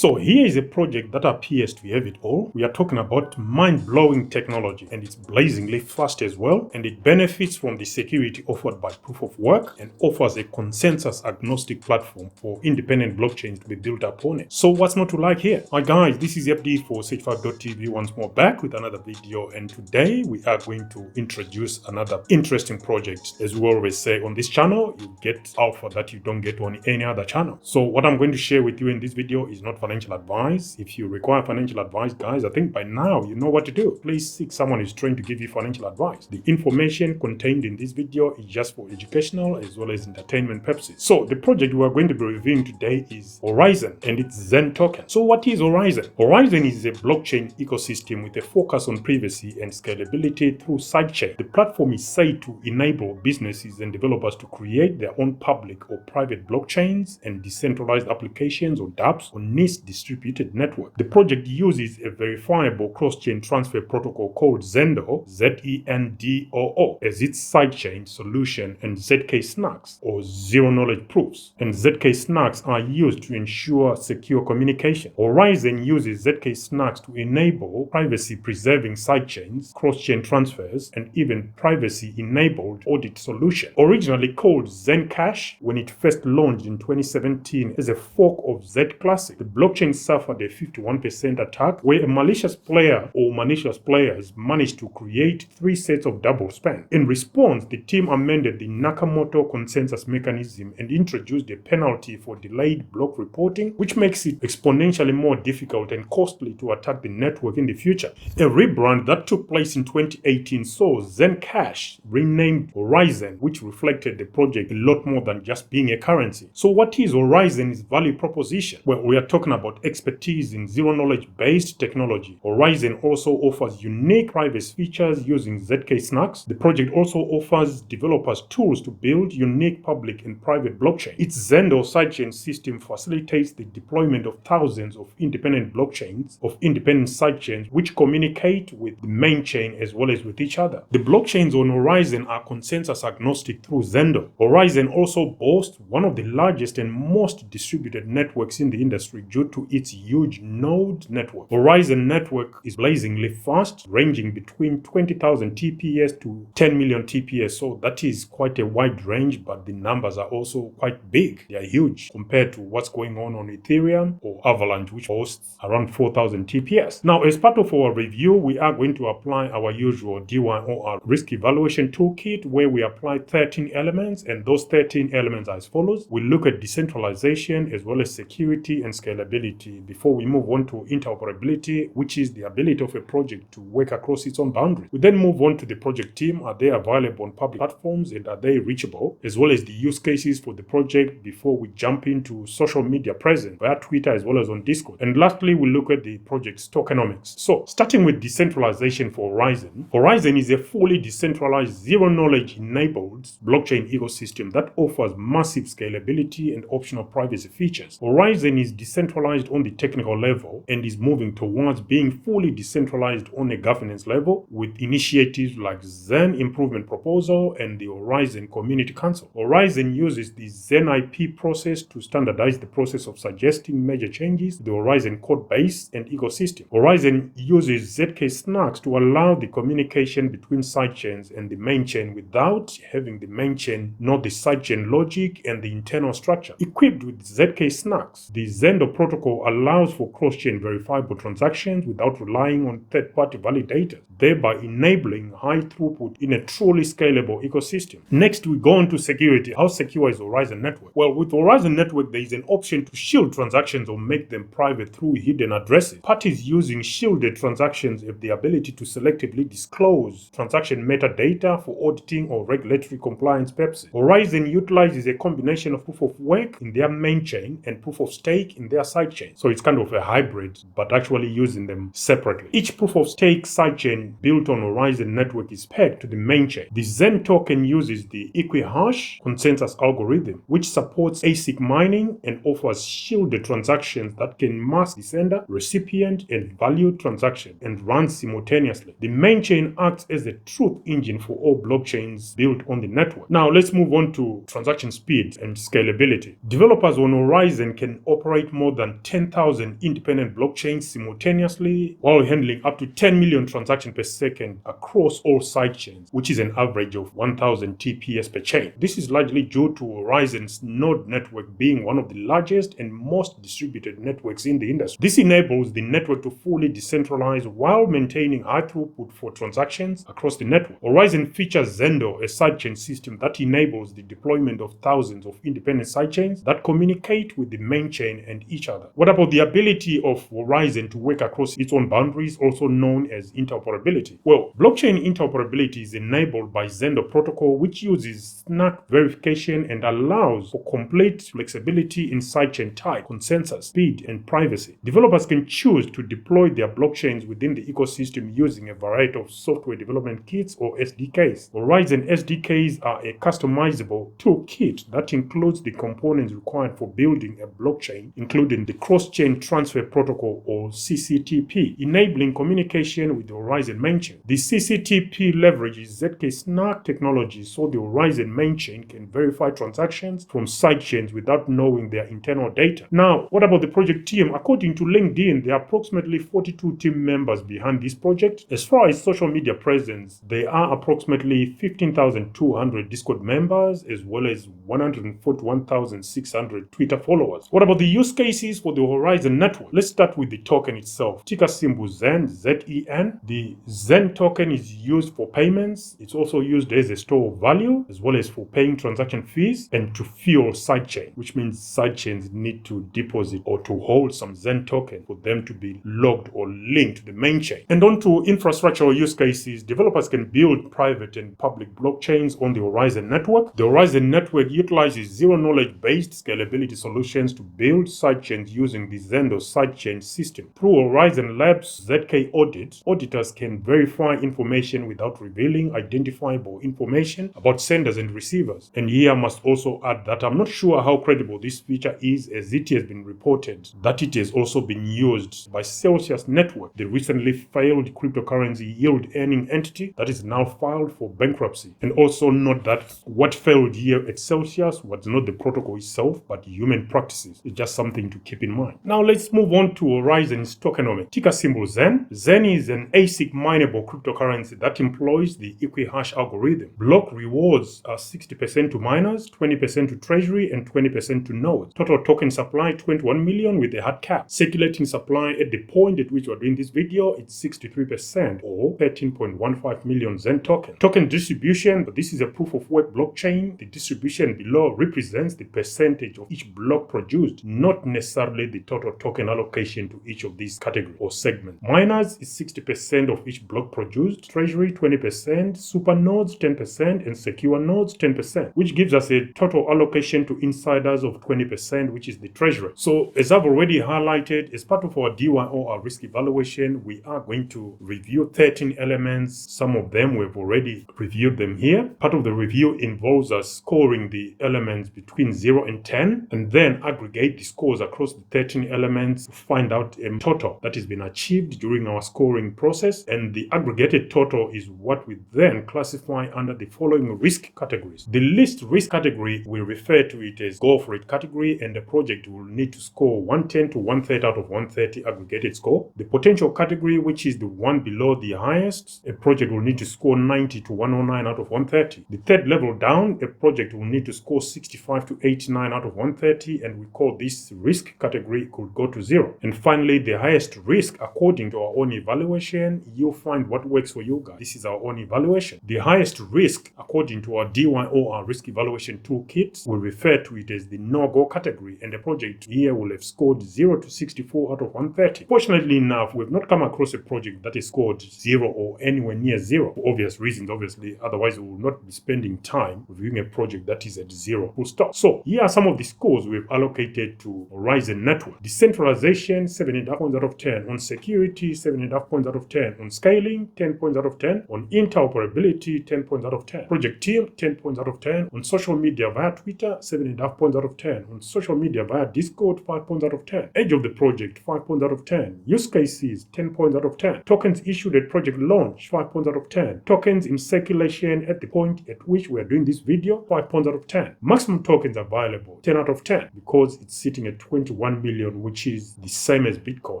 So here is a project that appears to have it all. We are talking about mind-blowing technology, and it's blazingly fast as well, and it benefits from the security offered by proof of work and offers a consensus-agnostic platform for independent blockchains to be built upon it. So what's not to like here? Hi guys, this is FD for Sage5.tv once more, back with another video, and today we are going to introduce another interesting project. As we always say on this channel, you get alpha that you don't get on any other channel. So what I'm going to share with you in this video is not financial advice. If you require financial advice, guys, I think by now you know what to do. Please seek someone who's trying to give you financial advice. The information contained in this video is just for educational as well as entertainment purposes. So the project we are going to be reviewing today is Horizen and its Zen token. So what is Horizen? Horizen is a blockchain ecosystem with a focus on privacy and scalability through sidechain. The platform is said to enable businesses and developers to create their own public or private blockchains and decentralized applications or Dapps on NIST distributed network. The project uses a verifiable cross-chain transfer protocol called Zendo, Z-E-N-D-O-O, as its sidechain solution, and zk-SNARKS, or zero-knowledge proofs. And zk-SNARKS are used to ensure secure communication. Horizen uses zk-SNARKS to enable privacy-preserving sidechains, cross-chain transfers, and even privacy-enabled audit solution. Originally called Zencash when it first launched in 2017 as a fork of Z Classic, the blockchain suffered a 51% attack where a malicious player or malicious players managed to create 3 sets of double spend. In response, the team amended the Nakamoto consensus mechanism and introduced a penalty for delayed block reporting, which makes it exponentially more difficult and costly to attack the network in the future. A rebrand that took place in 2018 saw Zencash renamed Horizen, which reflected the project a lot more than just being a currency. So what is Horizen's value proposition? Well, we are talking about expertise in zero-knowledge based technology. Horizen also offers unique privacy features using zk-SNARKS. The project also offers developers tools to build unique public and private blockchain. Its Zendo sidechain system facilitates the deployment of thousands of independent blockchains, of independent sidechains, which communicate with the main chain as well as with each other. The blockchains on Horizen are consensus agnostic through Zendo. Horizen also boasts one of the largest and most distributed networks in the industry due to its huge node network. Horizen network is blazingly fast, ranging between 20,000 TPS to 10 million TPS. So that is quite a wide range, but the numbers are also quite big. They are huge compared to what's going on Ethereum or Avalanche, which hosts around 4,000 TPS. Now, as part of our review, we are going to apply our usual DYOR risk evaluation toolkit, where we apply 13 elements, and those 13 elements are as follows. We look at decentralization as well as security and scalability before we move on to interoperability, which is the ability of a project to work across its own boundaries. We then move on to the project team. Are they available on public platforms and are they reachable, as well as the use cases for the project before we jump into social media presence via Twitter as well as on Discord. And lastly, we look at the project's tokenomics. So starting with decentralization for Horizen. Horizen is a fully decentralized, zero-knowledge enabled blockchain ecosystem that offers massive scalability and optional privacy features. Horizen is decentralized on the technical level and is moving towards being fully decentralized on a governance level with initiatives like Zen Improvement Proposal and the Horizen Community Council. Horizen uses the Zen IP process to standardize the process of suggesting major changes to the Horizen code base and ecosystem. Horizen uses zk-SNARKS to allow the communication between sidechains and the main chain without having the main chain know the sidechain logic and the internal structure. Equipped with zk-SNARKS, the Zendo protocol allows for cross-chain verifiable transactions without relying on third-party validators, thereby enabling high throughput in a truly scalable ecosystem. Next, we go on to security. How secure is Horizen network? Well, with Horizen network, there is an option to shield transactions or make them private through hidden addresses. Parties using shielded transactions have the ability to selectively disclose transaction metadata for auditing or regulatory compliance purposes. Horizen utilizes a combination of proof of work in their main chain and proof of stake in their sidechain. So it's kind of a hybrid, but actually using them separately. Each proof of stake sidechain built on Horizen network is pegged to the main chain. The Zen token uses the equihash consensus algorithm, which supports ASIC mining and offers shielded transactions that can mask the sender, recipient, and value transaction and run simultaneously. The main chain acts as a truth engine for all blockchains built on the network. Now let's move on to transaction speed and scalability. Developers on Horizen can operate more than than 10,000 independent blockchains simultaneously, while handling up to 10 million transactions per second across all sidechains, which is an average of 1,000 TPS per chain. This is largely due to Horizen's node network being one of the largest and most distributed networks in the industry. This enables the network to fully decentralize while maintaining high throughput for transactions across the network. Horizen features Zendo, a sidechain system that enables the deployment of thousands of independent sidechains that communicate with the main chain and each other. What about the ability of Horizen to work across its own boundaries, also known as interoperability? Well, blockchain interoperability is enabled by Zendo protocol, which uses SNARKS verification and allows for complete flexibility in sidechain type, consensus, speed, and privacy. Developers can choose to deploy their blockchains within the ecosystem using a variety of software development kits or SDKs. Horizen SDKs are a customizable toolkit that includes the components required for building a blockchain, including the cross-chain transfer protocol or CCTP, enabling communication with the Horizen mainchain. The CCTP leverages zk-SNARKS technology so the Horizen mainchain can verify transactions from sidechains without knowing their internal data. Now, what about the project team? According to LinkedIn, there are approximately 42 team members behind this project. As far as social media presence, there are approximately 15,200 Discord members as well as 141,600 Twitter followers. What about the use cases for the Horizen network? Let's start with the token itself. Ticker symbol ZEN, Z-E-N. The ZEN token is used for payments. It's also used as a store of value as well as for paying transaction fees and to fuel sidechain, which means sidechains need to deposit or to hold some ZEN token for them to be logged or linked to the main chain. And on to infrastructural use cases, developers can build private and public blockchains on the Horizen network. The Horizen network utilizes zero-knowledge-based scalability solutions to build sidechains using the Zendo sidechain system. Through Horizen Labs ZK audit, auditors can verify information without revealing identifiable information about senders and receivers. And here I must also add that I'm not sure how credible this feature is, as it has been reported that it has also been used by Celsius Network, the recently failed cryptocurrency yield earning entity that is now filed for bankruptcy. And also note that what failed here at Celsius was not the protocol itself, but human practices. It's just something to keep in mind. Now let's move on to Horizen's tokenomics. Ticker symbol ZEN. ZEN is an ASIC mineable cryptocurrency that employs the equihash algorithm. Block rewards are 60% to miners, 20% to treasury, and 20% to nodes. Total token supply 21 million with a hard cap. Circulating supply at the point at which we're doing this video, it's 63% or 13.15 million ZEN token. Token distribution, but this is a proof of work blockchain. The distribution below represents the percentage of each block produced, not necessarily the total token allocation to each of these categories or segments. Miners is 60% of each block produced, treasury 20%, super nodes 10%, and secure nodes 10%, which gives us a total allocation to insiders of 20%, which is the treasury. So as I've already highlighted, as part of our DYOR risk evaluation, we are going to review 13 elements. Some of them we've already reviewed them here. Part of the review involves us scoring the elements between 0 and 10 and then aggregate the scores across the 13 elements to find out a total that has been achieved during our scoring process, and the aggregated total is what we then classify under the following risk categories. The least risk category, we refer to it as go for it category, and the project will need to score 110 to 130 out of 130 aggregated score. The potential category, which is the one below the highest, a project will need to score 90 to 109 out of 130. The third level down, a project will need to score 65 to 89 out of 130, and we call this risk category, could go to 0. And finally, the highest risk, according to our own evaluation, you'll find what works for you guys. This is our own evaluation. The highest risk, according to our DYOR risk evaluation toolkit, we refer to it as the no-go category, and the project here will have scored 0 to 64 out of 130. Fortunately enough, we've not come across a project that is scored 0 or anywhere near 0 for obvious reasons, obviously. Otherwise, we will not be spending time reviewing a project that is at 0 full stop. So here are some of the scores we've allocated to Horizen network. Decentralization, 7.5 points out of 10. On security, 7.5 points out of 10. On scaling, 10 points out of 10. On interoperability, 10 points out of 10. Project team, 10 points out of 10. On social media via Twitter, 7.5 points out of 10. On social media via Discord, 5 points out of 10. Age of the project, 5 points out of 10. Use cases, 10 points out of 10. Tokens issued at project launch, 5 points out of 10. Tokens in circulation at the point at which we are doing this video, 5 points out of 10. Maximum tokens available, 10 out of 10, because it's sitting at 21 1 million, which is the same as Bitcoin.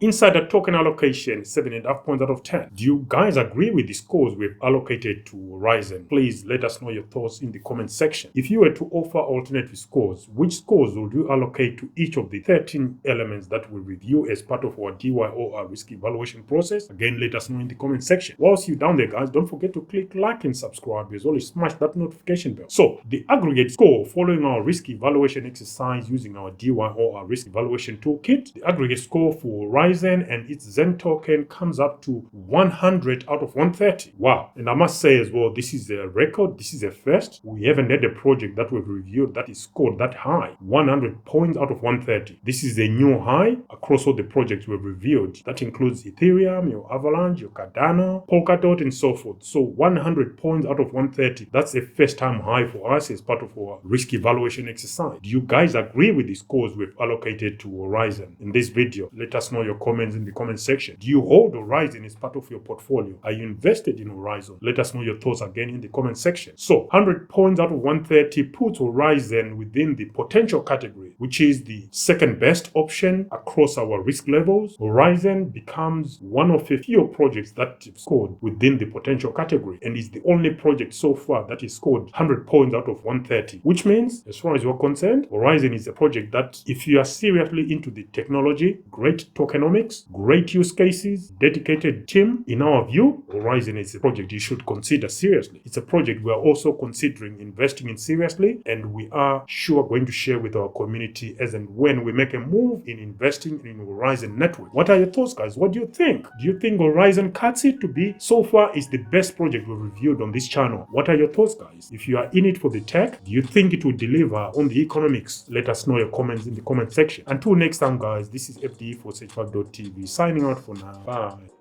Insider token allocation, 7.5 points out of 10. Do you guys agree with the scores we've allocated to Horizen? Please let us know your thoughts in the comment section. If you were to offer alternative scores, which scores would you allocate to each of the 13 elements that we review as part of our DYOR risk evaluation process? Again, let us know in the comment section. Whilst you're down there, guys, don't forget to click like and subscribe. As always, smash that notification bell. So, the aggregate score following our risk evaluation exercise using our DYOR risk evaluation toolkit, the aggregate score for Horizen and its Zen token comes up to 100 out of 130. Wow. And I must say as well, this is a record. This is a first. We haven't had a project that we've reviewed that is scored that high. 100 points out of 130. This is a new high across all the projects we've reviewed. That includes Ethereum, your Avalanche, your Cardano, Polkadot, and so forth. So 100 points out of 130. That's a first time high for us as part of our risk evaluation exercise. Do you guys agree with the scores we've allocated to Horizen in this video? Let us know your comments in the comment section. Do you hold Horizen as part of your portfolio? Are you invested in Horizen? Let us know your thoughts again in the comment section. So 100 points out of 130 puts Horizen within the potential category, which is the second best option across our risk levels. Horizen becomes one of a few projects that scored within the potential category and is the only project so far that is scored 100 points out of 130, which means, as far as you're concerned, Horizen is a project that, if you are seriously into the technology, great tokenomics, great use cases, dedicated team, in our view, Horizen is a project you should consider seriously. It's a project we are also considering investing in seriously, and we are sure going to share with our community as and when we make a move in investing in Horizen network. What are your thoughts, guys? What do you think? Do you think Horizen cuts it to be, so far, is the best project we've reviewed on this channel? What are your thoughts, guys? If you are in it for the tech, do you think it will deliver on the economics? Let us know your comments in the comment section. Until next time, guys, this is FDE for Searchback.tv signing out for now. Bye.